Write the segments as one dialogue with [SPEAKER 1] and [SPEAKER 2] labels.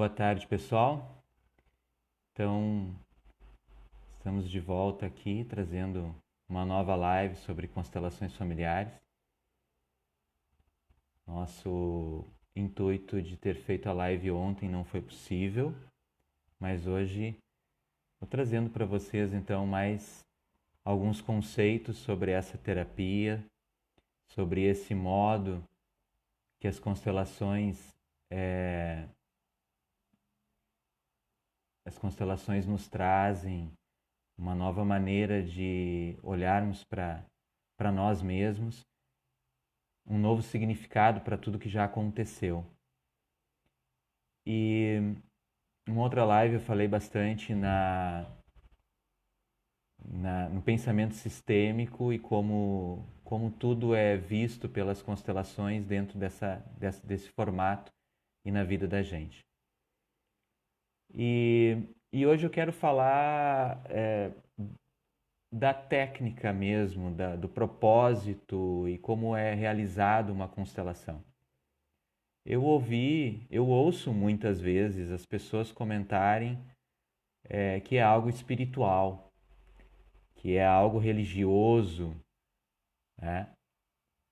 [SPEAKER 1] Boa tarde, pessoal. Então, estamos de volta aqui trazendo uma nova live sobre constelações familiares. Nosso intuito de ter feito a live ontem não foi possível, mas hoje estou trazendo para vocês então mais alguns conceitos sobre essa terapia, sobre esse modo que as constelações nos trazem uma nova maneira de olharmos para nós mesmos, um novo significado para tudo que já aconteceu. E em outra live eu falei bastante no pensamento sistêmico e como tudo é visto pelas constelações dentro desse formato e na vida da gente. E hoje eu quero falar da técnica mesmo, do propósito e como é realizado uma constelação. Eu ouço muitas vezes as pessoas comentarem que é algo espiritual, que é algo religioso, né?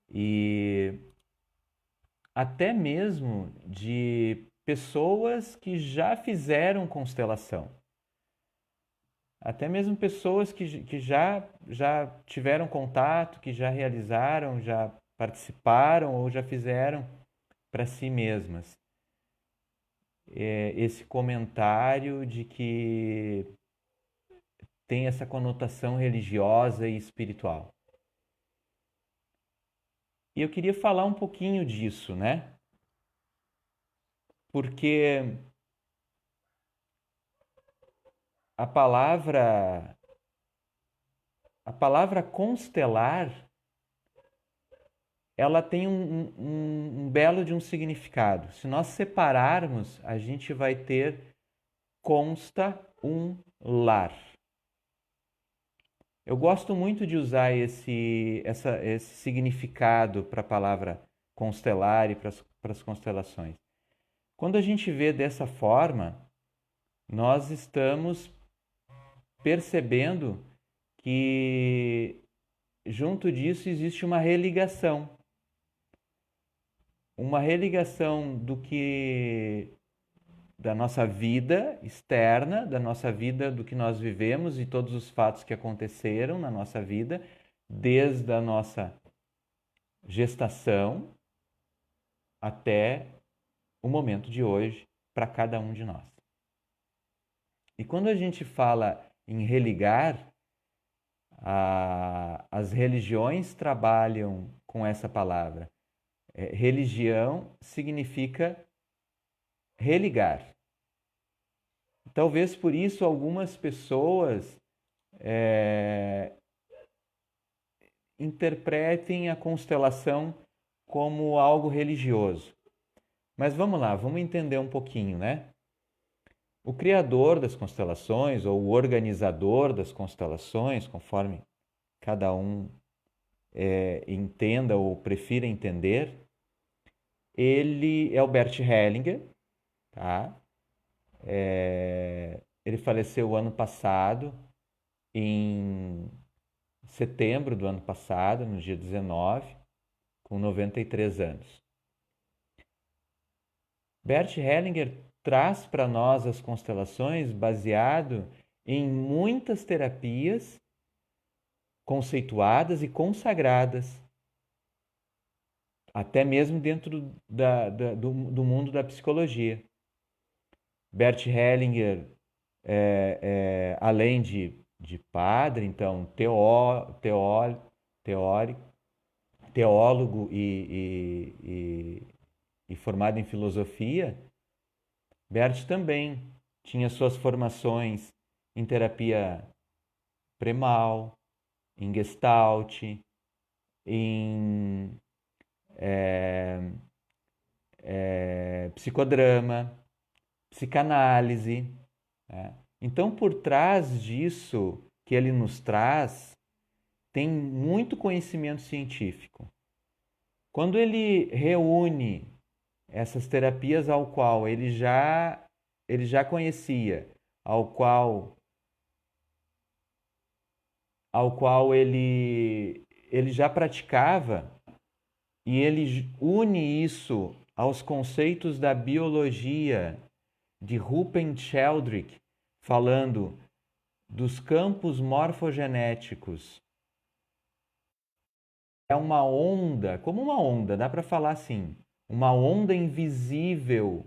[SPEAKER 1] E até mesmo de pessoas que já fizeram constelação. Até mesmo pessoas que já tiveram contato, que já realizaram, já participaram ou já fizeram para si mesmas. Esse comentário de que tem essa conotação religiosa e espiritual. E eu queria falar um pouquinho disso, né? Porque a palavra constelar, ela tem um belo de um significado. Se nós separarmos, a gente vai ter consta um lar. Eu gosto muito de usar esse significado para a palavra constelar e para as constelações. Quando a gente vê dessa forma, nós estamos percebendo que junto disso existe uma religação. Uma religação da nossa vida externa, da nossa vida, do que nós vivemos e todos os fatos que aconteceram na nossa vida, desde a nossa gestação até o momento de hoje, para cada um de nós. E quando a gente fala em religar, as religiões trabalham com essa palavra. Religião significa religar. Talvez por isso algumas pessoas interpretem a constelação como algo religioso. Mas vamos lá, vamos entender um pouquinho, né? O criador das constelações, ou o organizador das constelações, conforme cada um entenda ou prefira entender, ele é o Bert Hellinger, tá? Ele faleceu o ano passado, em setembro do ano passado, no dia 19, com 93 anos. Bert Hellinger traz para nós as constelações baseado em muitas terapias conceituadas e consagradas, até mesmo dentro do mundo da psicologia. Bert Hellinger, além de padre, então teólogo e formado em filosofia, Bert também tinha suas formações em terapia premal, em Gestalt, em psicodrama, psicanálise. Né? Então, por trás disso que ele nos traz, tem muito conhecimento científico. Quando ele reúne essas terapias ao qual ele já ele já conhecia, ao qual ele já praticava, e ele une isso aos conceitos da biologia de Rupen Sheldrake, falando dos campos morfogenéticos. É uma onda, como uma onda, dá para falar assim, uma onda invisível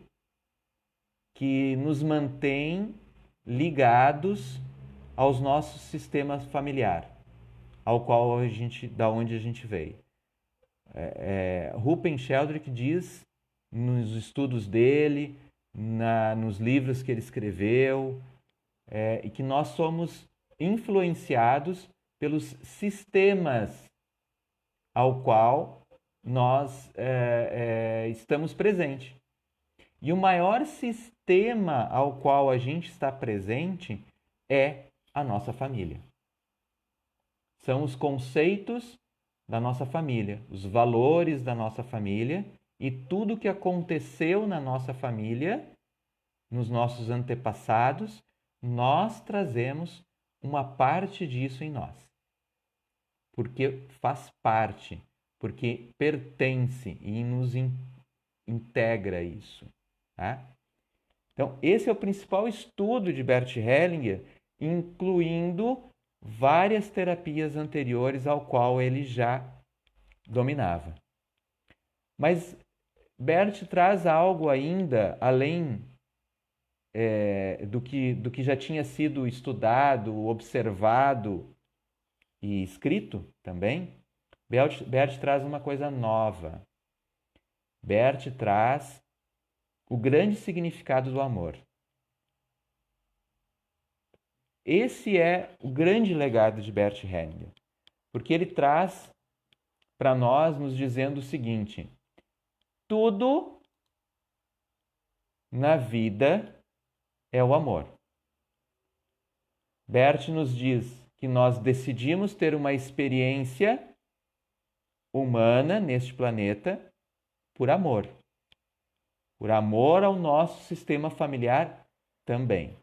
[SPEAKER 1] que nos mantém ligados aos nossos sistemas familiar, ao qual da onde a gente veio. Rupen Sheldrake diz nos estudos dele, nos livros que ele escreveu, e que nós somos influenciados pelos sistemas ao qual nós estamos presentes. E o maior sistema ao qual a gente está presente é a nossa família. São os conceitos da nossa família, os valores da nossa família e tudo que aconteceu na nossa família, nos nossos antepassados, nós trazemos uma parte disso em nós. Porque faz parte, porque pertence e nos integra isso. Tá? Então, esse é o principal estudo de Bert Hellinger, incluindo várias terapias anteriores ao qual ele já dominava. Mas Bert traz algo ainda além do que já tinha sido estudado, observado e escrito também. Bert traz uma coisa nova. Bert traz o grande significado do amor. Esse é o grande legado de Bert Hellinger, porque ele traz para nós nos dizendo o seguinte: tudo na vida é o amor. Bert nos diz que nós decidimos ter uma experiência humana neste planeta por amor. Por amor ao nosso sistema familiar também.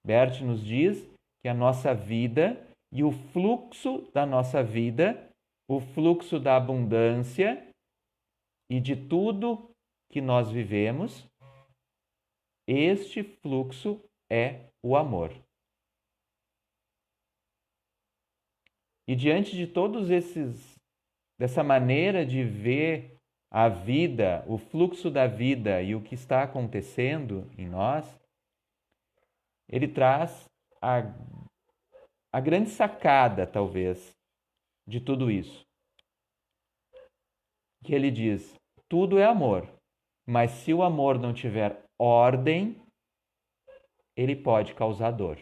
[SPEAKER 1] Bert nos diz que a nossa vida e o fluxo da nossa vida, o fluxo da abundância e de tudo que nós vivemos, este fluxo é o amor. E diante de todos dessa maneira de ver a vida, o fluxo da vida e o que está acontecendo em nós, ele traz a grande sacada, talvez, de tudo isso. Que ele diz: tudo é amor, mas se o amor não tiver ordem, ele pode causar dor.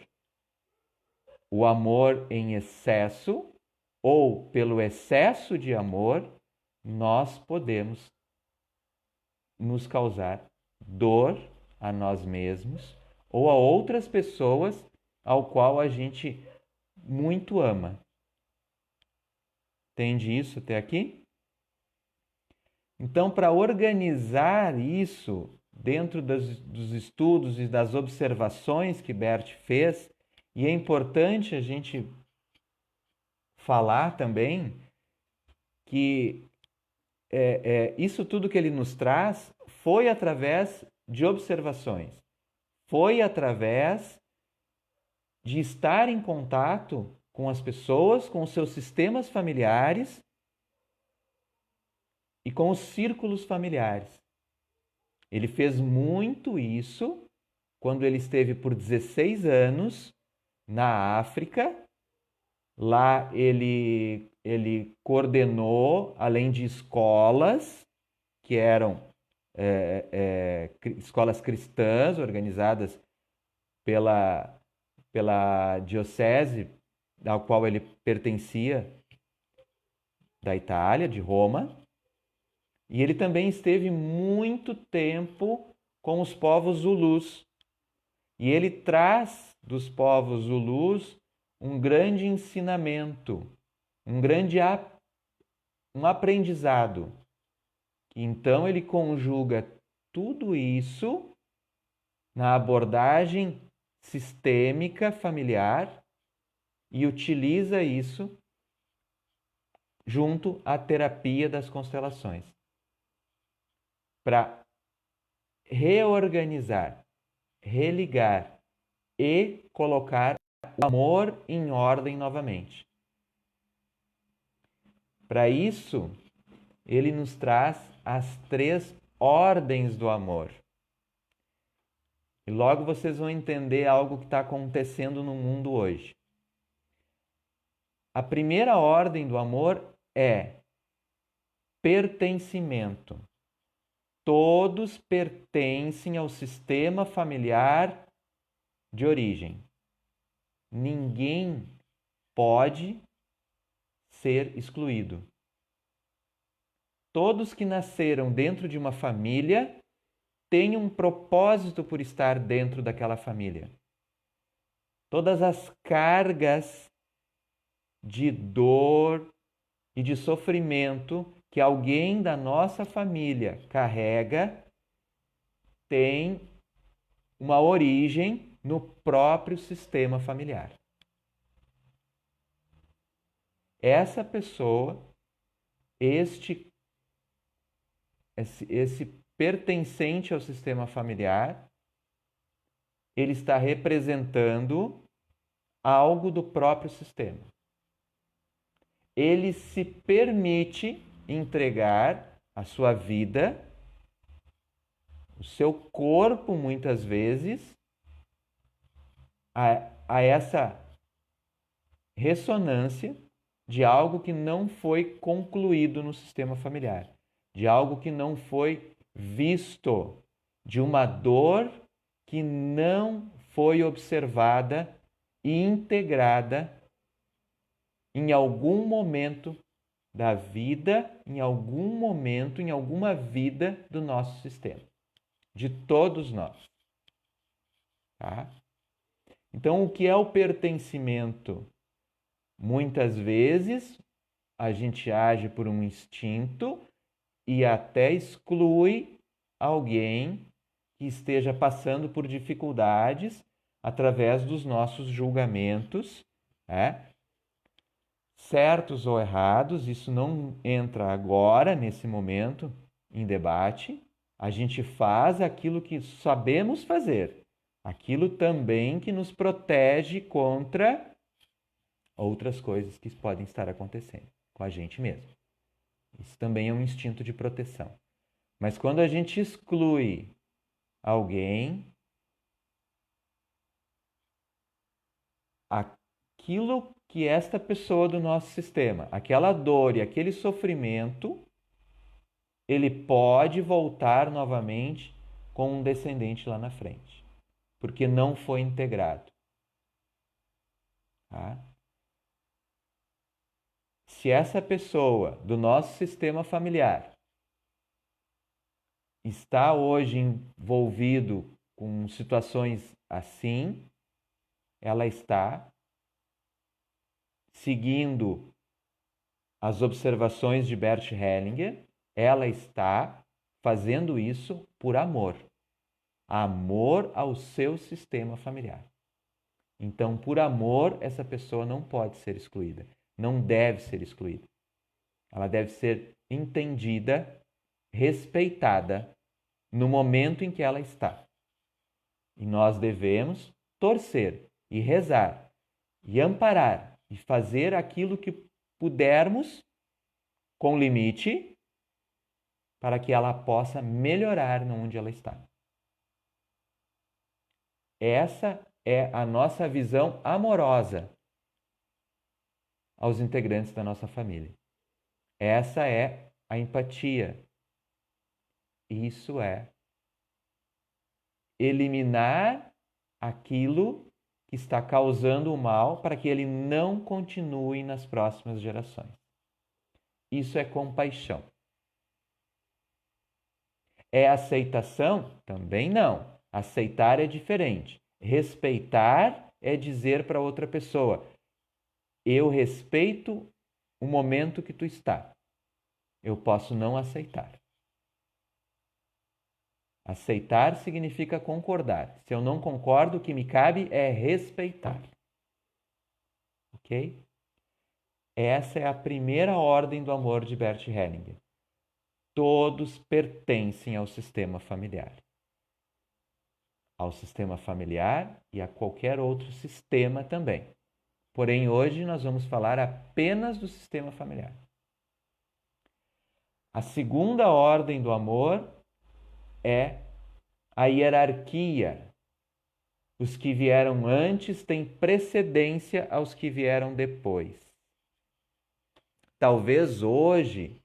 [SPEAKER 1] O amor em excesso, ou pelo excesso de amor, nós podemos nos causar dor a nós mesmos ou a outras pessoas ao qual a gente muito ama. Entende isso até aqui? Então, para organizar isso dentro dos estudos e das observações que Bert fez, e é importante a gente falar também que isso tudo que ele nos traz foi através de observações, foi através de estar em contato com as pessoas, com os seus sistemas familiares e com os círculos familiares. Ele fez muito isso quando ele esteve por 16 anos na África. Lá ele coordenou, além de escolas, que eram escolas cristãs organizadas pela diocese da qual ele pertencia, da Itália, de Roma. E ele também esteve muito tempo com os povos Zulus. E ele traz dos povos Zulus um grande ensinamento, um aprendizado. Então ele conjuga tudo isso na abordagem sistêmica familiar e utiliza isso junto à terapia das constelações para reorganizar, religar e colocar o amor em ordem novamente. Para isso, ele nos traz as 3 ordens do amor. E logo vocês vão entender algo que está acontecendo no mundo hoje. A primeira ordem do amor é pertencimento. Todos pertencem ao sistema familiar de origem. Ninguém pode ser excluído. Todos que nasceram dentro de uma família têm um propósito por estar dentro daquela família. Todas as cargas de dor e de sofrimento que alguém da nossa família carrega tem uma origem no próprio sistema familiar. Essa pessoa, esse pertencente ao sistema familiar, ele está representando algo do próprio sistema. Ele se permite entregar a sua vida, o seu corpo, muitas vezes, a essa ressonância de algo que não foi concluído no sistema familiar, de algo que não foi visto, de uma dor que não foi observada e integrada em algum momento da vida, em algum momento, em alguma vida do nosso sistema, de todos nós. Tá? Então, o que é o pertencimento? Muitas vezes a gente age por um instinto e até exclui alguém que esteja passando por dificuldades através dos nossos julgamentos, né? Certos ou errados, isso não entra agora, nesse momento, em debate. A gente faz aquilo que sabemos fazer, aquilo também que nos protege contra outras coisas que podem estar acontecendo com a gente mesmo. Isso também é um instinto de proteção. Mas quando a gente exclui alguém, aquilo que esta pessoa do nosso sistema, aquela dor e aquele sofrimento, ele pode voltar novamente com um descendente lá na frente, porque não foi integrado. Tá? Se essa pessoa do nosso sistema familiar está hoje envolvido com situações assim, ela está seguindo as observações de Bert Hellinger, ela está fazendo isso por amor. Amor ao seu sistema familiar. Então, por amor, essa pessoa não pode ser excluída. Não deve ser excluída. Ela deve ser entendida, respeitada no momento em que ela está. E nós devemos torcer e rezar e amparar e fazer aquilo que pudermos com limite para que ela possa melhorar onde ela está. Essa é a nossa visão amorosa aos integrantes da nossa família. Essa é a empatia. Isso é eliminar aquilo que está causando o mal para que ele não continue nas próximas gerações. Isso é compaixão. É aceitação? Também não. Aceitar é diferente. Respeitar é dizer para outra pessoa: eu respeito o momento que tu está. Eu posso não aceitar. Aceitar significa concordar. Se eu não concordo, o que me cabe é respeitar. Ok? Essa é a primeira ordem do amor de Bert Hellinger. Todos pertencem ao sistema familiar. Ao sistema familiar e a qualquer outro sistema também. Porém, hoje nós vamos falar apenas do sistema familiar. A segunda ordem do amor é a hierarquia. Os que vieram antes têm precedência aos que vieram depois. Talvez hoje,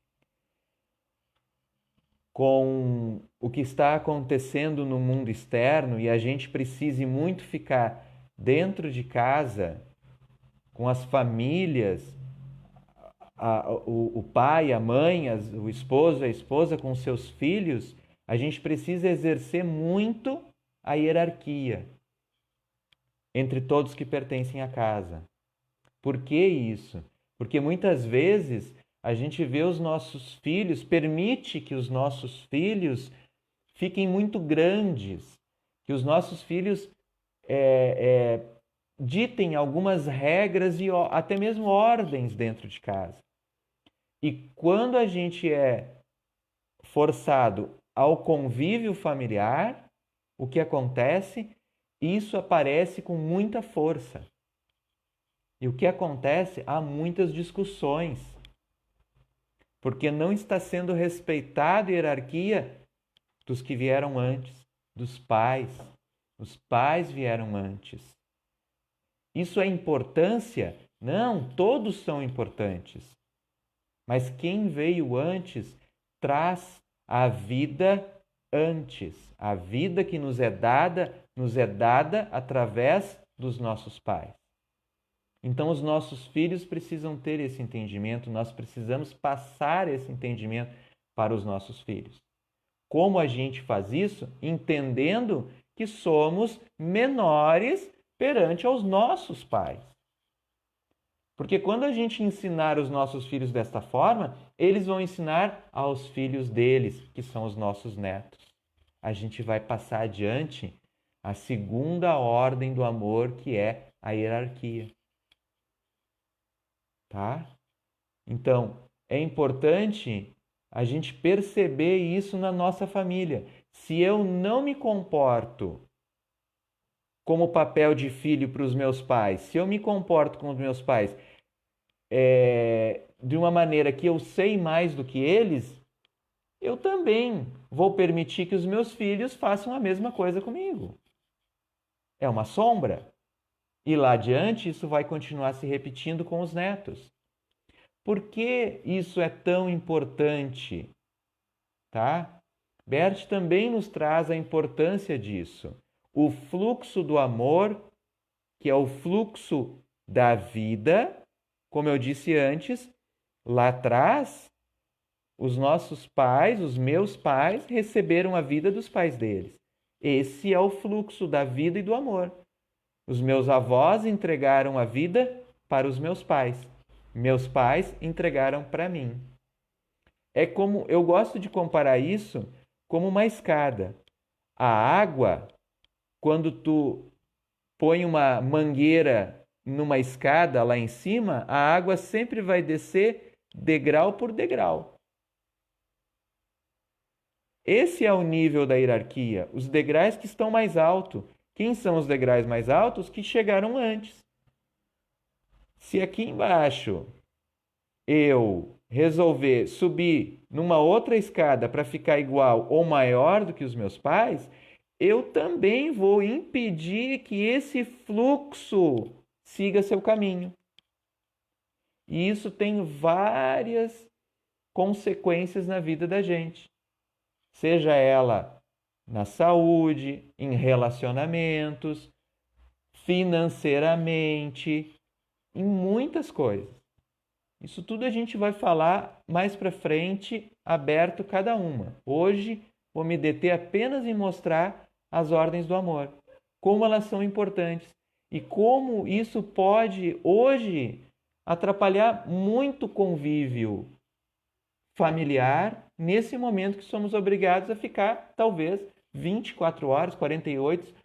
[SPEAKER 1] com o que está acontecendo no mundo externo, e a gente precise muito ficar dentro de casa, com as famílias, o pai, a mãe, o esposo, a esposa com seus filhos, a gente precisa exercer muito a hierarquia entre todos que pertencem à casa. Por que isso? Porque muitas vezes a gente vê os nossos filhos, permite que os nossos filhos fiquem muito grandes, que os nossos filhos ditem algumas regras e até mesmo ordens dentro de casa. E quando a gente é forçado ao convívio familiar, o que acontece? Isso aparece com muita força. E o que acontece? Há muitas discussões. Porque não está sendo respeitada a hierarquia dos que vieram antes, dos pais. Os pais vieram antes. Isso é importância? Não, todos são importantes. Mas quem veio antes traz a vida antes. A vida que nos é dada através dos nossos pais. Então, os nossos filhos precisam ter esse entendimento, nós precisamos passar esse entendimento para os nossos filhos. Como a gente faz isso? Entendendo que somos menores perante aos nossos pais. Porque quando a gente ensinar os nossos filhos desta forma, eles vão ensinar aos filhos deles, que são os nossos netos. A gente vai passar adiante a segunda ordem do amor, que é a hierarquia. Tá? Então, é importante a gente perceber isso na nossa família. Se eu não me comporto como papel de filho para os meus pais, se eu me comporto com os meus pais de uma maneira que eu sei mais do que eles, eu também vou permitir que os meus filhos façam a mesma coisa comigo. É uma sombra. E lá adiante, isso vai continuar se repetindo com os netos. Por que isso é tão importante? Tá? Bert também nos traz a importância disso. O fluxo do amor, que é o fluxo da vida, como eu disse antes, lá atrás, os nossos pais, os meus pais, receberam a vida dos pais deles. Esse é o fluxo da vida e do amor. Os meus avós entregaram a vida para os meus pais. Meus pais entregaram para mim. É como, eu gosto de comparar isso como uma escada. A água, quando tu põe uma mangueira numa escada lá em cima, a água sempre vai descer degrau por degrau. Esse é o nível da hierarquia, os degraus que estão mais altos. Quem são os degraus mais altos? Que chegaram antes. Se aqui embaixo eu resolver subir numa outra escada para ficar igual ou maior do que os meus pais, eu também vou impedir que esse fluxo siga seu caminho. E isso tem várias consequências na vida da gente. Seja ela na saúde, em relacionamentos, financeiramente, em muitas coisas. Isso tudo a gente vai falar mais para frente, aberto cada uma. Hoje vou me deter apenas em mostrar as ordens do amor, como elas são importantes e como isso pode hoje atrapalhar muito o convívio familiar nesse momento que somos obrigados a ficar, talvez, 24 horas, 48,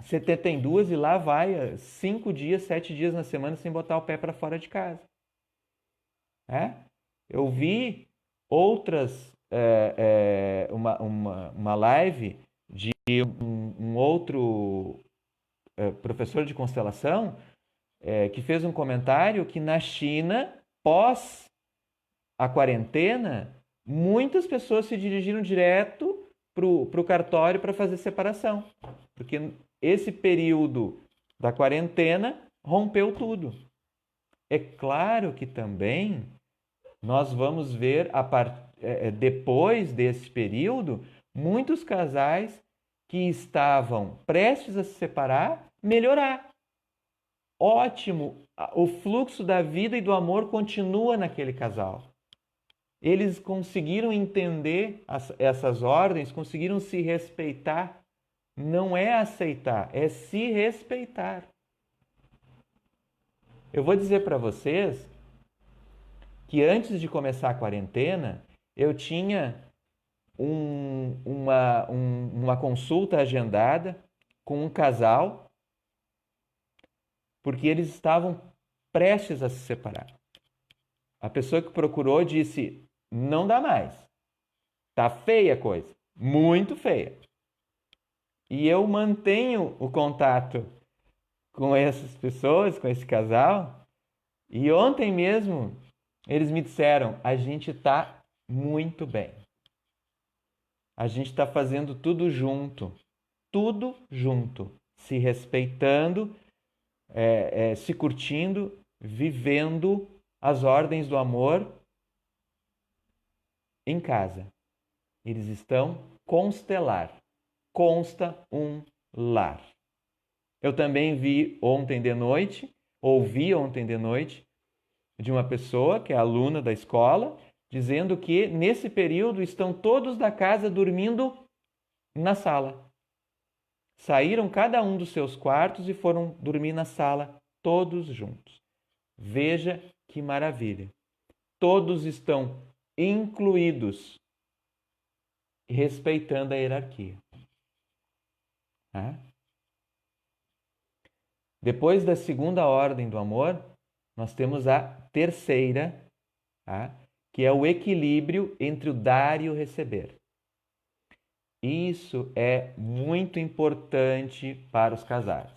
[SPEAKER 1] 72 e lá vai 5 dias, 7 dias na semana sem botar o pé para fora de casa. Eu vi outras, uma live de um outro professor de constelação que fez um comentário que na China, pós a quarentena, muitas pessoas se dirigiram direto para o cartório para fazer separação, porque esse período da quarentena rompeu tudo. É claro que também nós vamos ver, depois desse período, muitos casais que estavam prestes a se separar, melhorar. Ótimo, o fluxo da vida e do amor continua naquele casal. Eles conseguiram entender essas ordens, conseguiram se respeitar. Não é aceitar, é se respeitar. Eu vou dizer para vocês que antes de começar a quarentena, eu tinha uma consulta agendada com um casal, porque eles estavam prestes a se separar. A pessoa que procurou disse: não dá mais. Tá feia a coisa. Muito feia. E eu mantenho o contato com essas pessoas, com esse casal. E ontem mesmo eles me disseram: a gente tá muito bem. A gente está fazendo tudo junto. Tudo junto. Se respeitando, se curtindo, vivendo as ordens do amor em casa. Eles estão constelar. Consta um lar. Eu também ouvi ontem de noite, de uma pessoa que é aluna da escola, dizendo que nesse período estão todos da casa dormindo na sala. Saíram cada um dos seus quartos e foram dormir na sala, todos juntos. Veja que maravilha. Todos estão incluídos, respeitando a hierarquia. Depois da segunda ordem do amor, nós temos a terceira, que é o equilíbrio entre o dar e o receber. Isso é muito importante para os casais.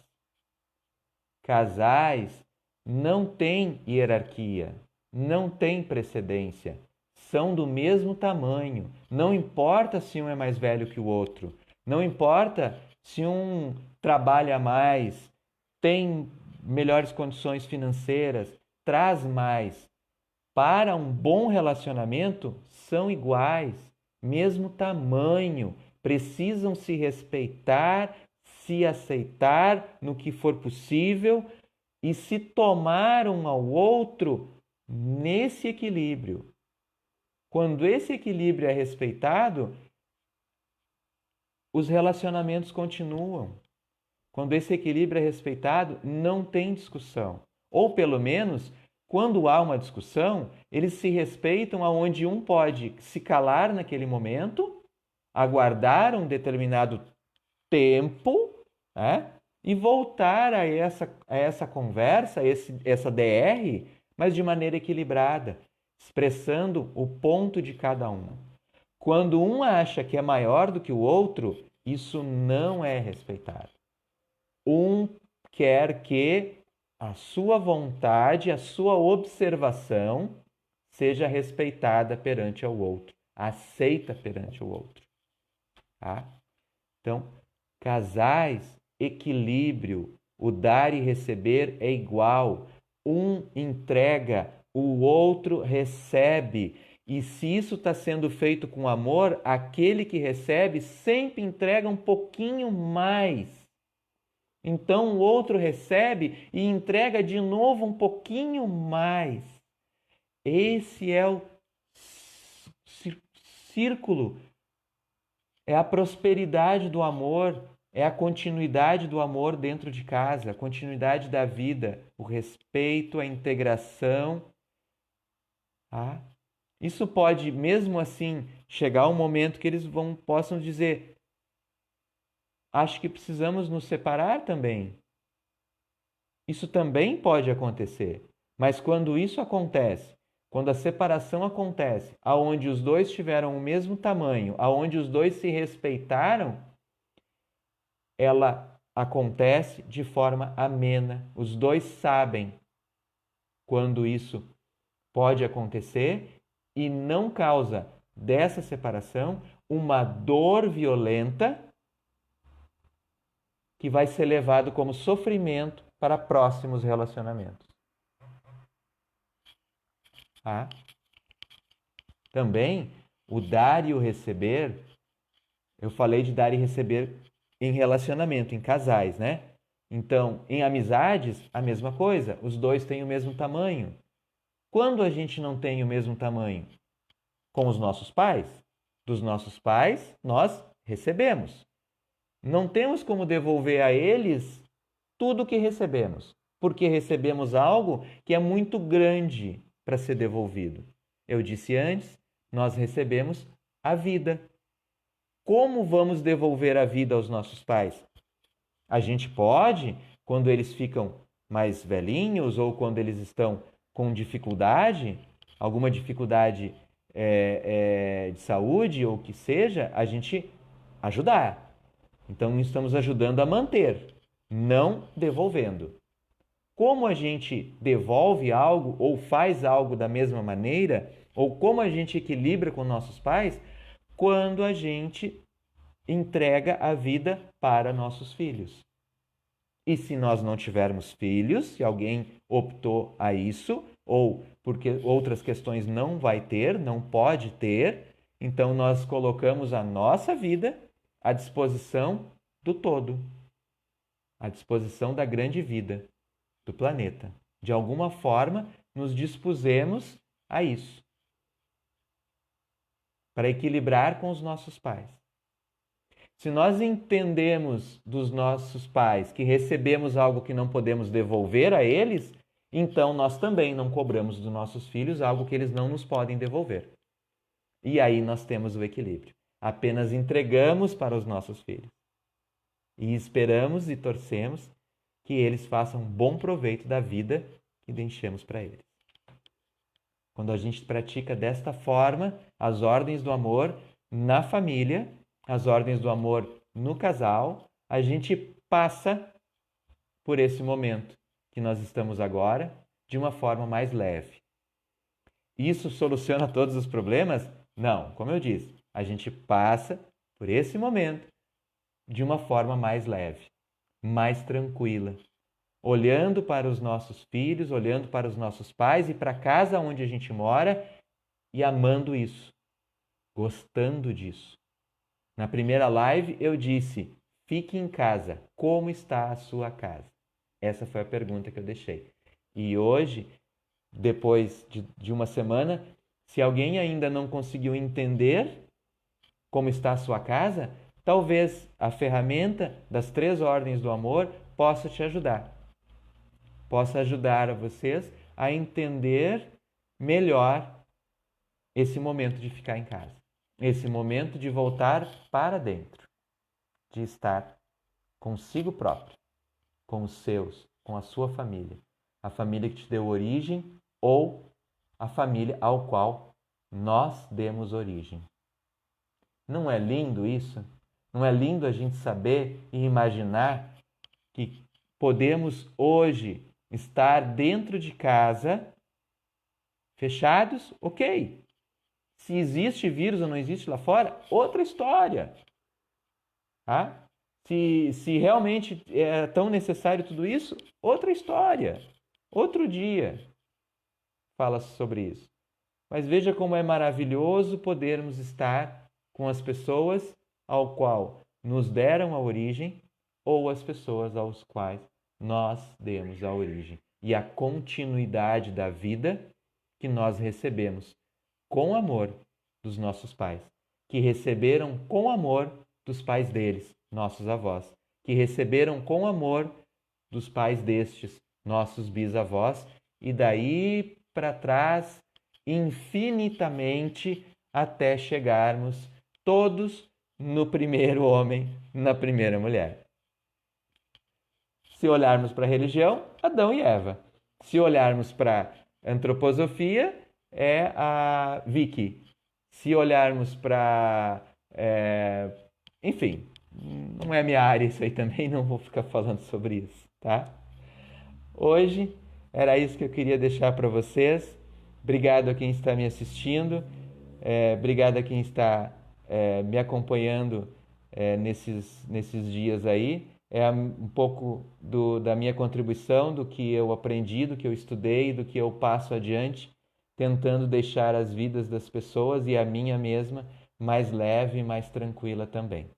[SPEAKER 1] Casais não têm hierarquia, não têm precedência, são do mesmo tamanho. Não importa se um é mais velho que o outro, não importa se um trabalha mais, tem melhores condições financeiras, traz mais. Para um bom relacionamento, são iguais, mesmo tamanho, precisam se respeitar, se aceitar no que for possível e se tomar um ao outro nesse equilíbrio. Quando esse equilíbrio é respeitado, os relacionamentos continuam. Quando esse equilíbrio é respeitado, não tem discussão. Ou pelo menos, quando há uma discussão, eles se respeitam aonde um pode se calar naquele momento, aguardar um determinado tempo, e voltar a essa conversa, essa DR, mas de maneira equilibrada, expressando o ponto de cada um. Quando um acha que é maior do que o outro, isso não é respeitado. Um quer que a sua vontade, a sua observação seja respeitada perante ao outro, aceita perante o outro. Então, casais, equilíbrio, o dar e receber é igual. Um entrega, o outro recebe. E se isso está sendo feito com amor, aquele que recebe sempre entrega um pouquinho mais. Então o outro recebe e entrega de novo um pouquinho mais. Esse é o círculo, é a prosperidade do amor, é a continuidade do amor dentro de casa, a continuidade da vida, o respeito, a integração. Isso pode, mesmo assim, chegar um momento que eles possam dizer: acho que precisamos nos separar também. Isso também pode acontecer. Mas quando isso acontece, quando a separação acontece, aonde os dois tiveram o mesmo tamanho, aonde os dois se respeitaram, ela acontece de forma amena. Os dois sabem quando isso pode acontecer e não causa dessa separação uma dor violenta que vai ser levado como sofrimento para próximos relacionamentos. Tá? Também o dar e o receber, eu falei de dar e receber em relacionamento, em casais, né? Então, em amizades, a mesma coisa, os dois têm o mesmo tamanho. Quando a gente não tem o mesmo tamanho? Com os nossos pais. Dos nossos pais, nós recebemos. Não temos como devolver a eles tudo o que recebemos, porque recebemos algo que é muito grande para ser devolvido. Eu disse antes, nós recebemos a vida. Como vamos devolver a vida aos nossos pais? A gente pode, quando eles ficam mais velhinhos ou quando eles estão com dificuldade, alguma dificuldade de saúde ou que seja, a gente ajudar. Então, estamos ajudando a manter, não devolvendo. Como a gente devolve algo ou faz algo da mesma maneira, ou como a gente equilibra com nossos pais, quando a gente entrega a vida para nossos filhos. E se nós não tivermos filhos, se alguém optou a isso, ou porque outras questões não vai ter, não pode ter, então nós colocamos a nossa vida à disposição do todo, à disposição da grande vida do planeta. De alguma forma, nos dispusemos a isso, para equilibrar com os nossos pais. Se nós entendemos dos nossos pais que recebemos algo que não podemos devolver a eles, então nós também não cobramos dos nossos filhos algo que eles não nos podem devolver. E aí nós temos o equilíbrio. Apenas entregamos para os nossos filhos. E esperamos e torcemos que eles façam bom proveito da vida que deixamos para eles. Quando a gente pratica desta forma as ordens do amor na família, as ordens do amor no casal, a gente passa por esse momento que nós estamos agora de uma forma mais leve. Isso soluciona todos os problemas? Não, como eu disse, a gente passa por esse momento de uma forma mais leve, mais tranquila, olhando para os nossos filhos, olhando para os nossos pais e para a casa onde a gente mora e amando isso, gostando disso. Na primeira live eu disse, fique em casa, como está a sua casa? Essa foi a pergunta que eu deixei. E hoje, depois de uma semana, se alguém ainda não conseguiu entender como está a sua casa, talvez a ferramenta das 3 ordens do amor possa te ajudar. Possa ajudar a vocês a entender melhor esse momento de ficar em casa. Esse momento de voltar para dentro. De estar consigo próprio, com os seus, com a sua família. A família que te deu origem ou a família ao qual nós demos origem. Não é lindo isso? Não é lindo a gente saber e imaginar que podemos hoje estar dentro de casa, fechados? Ok. Se existe vírus ou não existe lá fora, outra história. Tá? Se realmente é tão necessário tudo isso, outra história. Outro dia fala sobre isso. Mas veja como é maravilhoso podermos estar com as pessoas ao qual nos deram a origem ou as pessoas aos quais nós demos a origem. E a continuidade da vida que nós recebemos com amor dos nossos pais, que receberam com amor dos pais deles, nossos avós, que receberam com amor dos pais destes, nossos bisavós, e daí para trás infinitamente até chegarmos todos no primeiro homem, na primeira mulher. Se olharmos para a religião, Adão e Eva. Se olharmos para a antroposofia, é a Vicky. Se olharmos para... enfim, não é minha área isso aí também, não vou ficar falando sobre isso, tá? Hoje era isso que eu queria deixar para vocês. Obrigado a quem está me assistindo, obrigado a quem está me acompanhando nesses dias aí. É um pouco da minha contribuição, do que eu aprendi, do que eu estudei, do que eu passo adiante, tentando deixar as vidas das pessoas e a minha mesma mais leve e mais tranquila também.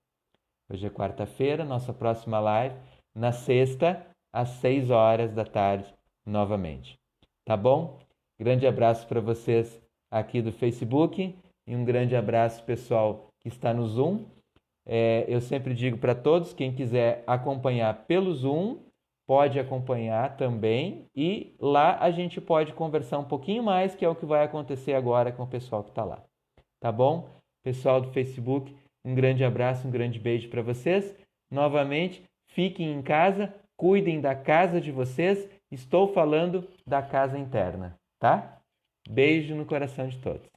[SPEAKER 1] Hoje é quarta-feira, nossa próxima live, na sexta, às 6 horas da tarde, novamente. Tá bom? Grande abraço para vocês aqui do Facebook e um grande abraço pessoal que está no Zoom. Eu sempre digo para todos, quem quiser acompanhar pelo Zoom, pode acompanhar também e lá a gente pode conversar um pouquinho mais, que é o que vai acontecer agora com o pessoal que está lá. Tá bom? Pessoal do Facebook, um grande abraço, um grande beijo para vocês. Novamente, fiquem em casa, cuidem da casa de vocês. Estou falando da casa interna, tá? Beijo no coração de todos.